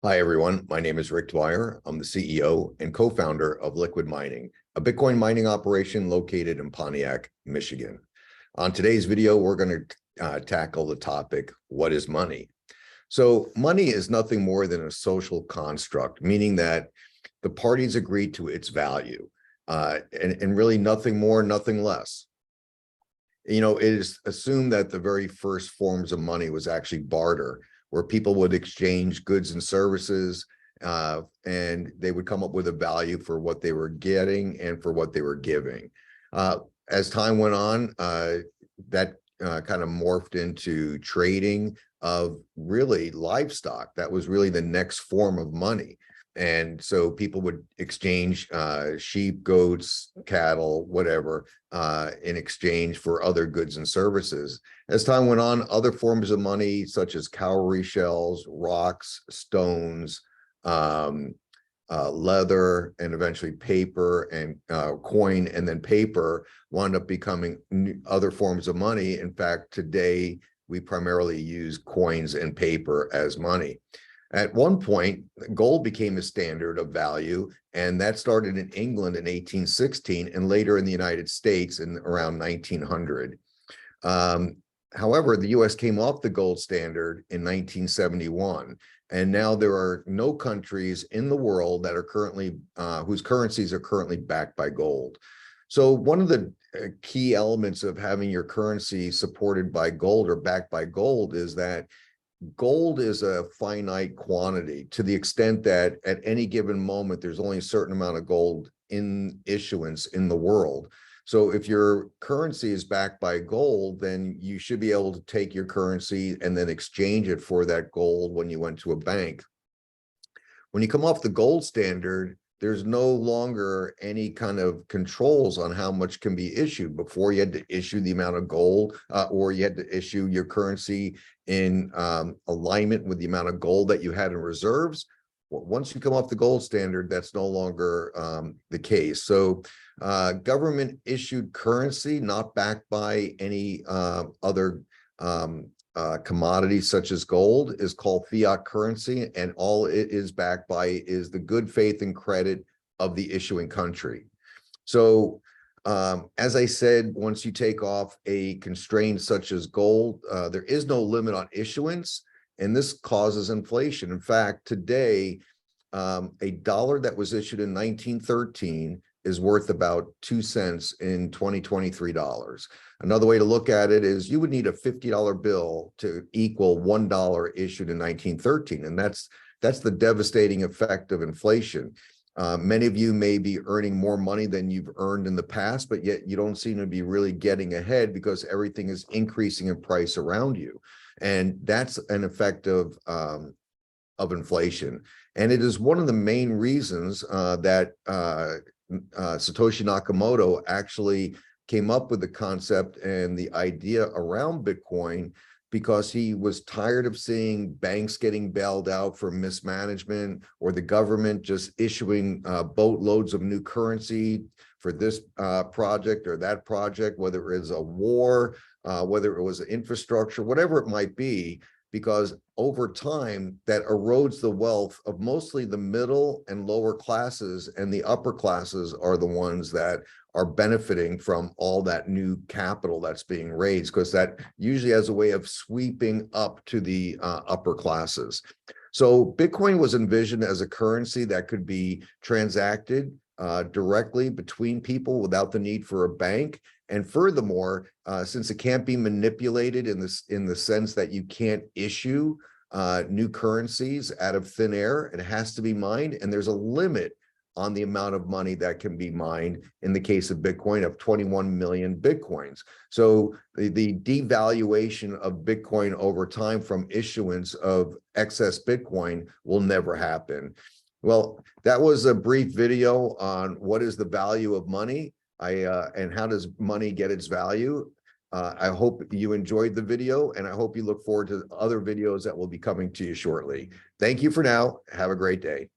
Hi, everyone. My name is Rick Dwyer. I'm the CEO and co-founder of Liquid Mining, a Bitcoin mining operation located in Pontiac, Michigan. On today's video, we're going to tackle the topic, what is money? So money is nothing more than a social construct, meaning that the parties agree to its value, and really nothing more, nothing less. You know, it is assumed that the very first forms of money was actually barter, where people would exchange goods and services, and they would come up with a value for what they were getting and for what they were giving. As time went on, that kind of morphed into trading of really livestock. That was really the next form of money. And so people would exchange sheep, goats, cattle, whatever, in exchange for other goods and services. As time went on, other forms of money, such as cowrie shells, rocks, stones, leather, and eventually paper and coin, and then paper, wound up becoming other forms of money. In fact, today, we primarily use coins and paper as money. At one point, gold became a standard of value, and that started in England in 1816 and later in the United States in around 1900. However, the US came off the gold standard in 1971, and now there are no countries in the world that are currently, whose currencies are currently backed by gold. So one of the key elements of having your currency supported by gold or backed by gold is that gold is a finite quantity, to the extent that at any given moment, there's only a certain amount of gold in issuance in the world. So if your currency is backed by gold, then you should be able to take your currency and then exchange it for that gold when you went to a bank. When you come off the gold standard, there's no longer any kind of controls on how much can be issued. Before, you had to issue the amount of gold, or you had to issue your currency in alignment with the amount of gold that you had in reserves. Once you come off the gold standard, that's no longer the case. So government issued currency not backed by any other commodities such as gold is called fiat currency, and all it is backed by is the good faith and credit of the issuing country. So as I said, once you take off a constraint such as gold, there is no limit on issuance, and this causes inflation. In fact, today, a dollar that was issued in 1913 is worth about 2 cents in 2023 dollars. Another way to look at it is you would need a $50 bill to equal $1 issued in 1913, and that's the devastating effect of inflation. Many of you may be earning more money than you've earned in the past, but yet you don't seem to be really getting ahead because everything is increasing in price around you, and that's an effect of inflation. And it is one of the main reasons that Satoshi Nakamoto actually came up with the concept and the idea around Bitcoin, because he was tired of seeing banks getting bailed out for mismanagement, or the government just issuing boatloads of new currency for this project or that project, whether it was a war, whether it was infrastructure, whatever it might be, because over time that erodes the wealth of mostly the middle and lower classes, and the upper classes are the ones that are benefiting from all that new capital that's being raised, because that usually has a way of sweeping up to the upper classes. So Bitcoin was envisioned as a currency that could be transacted directly between people without the need for a bank. And furthermore, since it can't be manipulated in the sense that you can't issue new currencies out of thin air, it has to be mined, and there's a limit on the amount of money that can be mined in the case of Bitcoin of 21 million Bitcoins. So the devaluation of Bitcoin over time from issuance of excess Bitcoin will never happen. Well, that was a brief video on what is the value of money, and how does money get its value. I hope you enjoyed the video, and I hope you look forward to other videos that will be coming to you shortly. Thank you for now. Have a great day.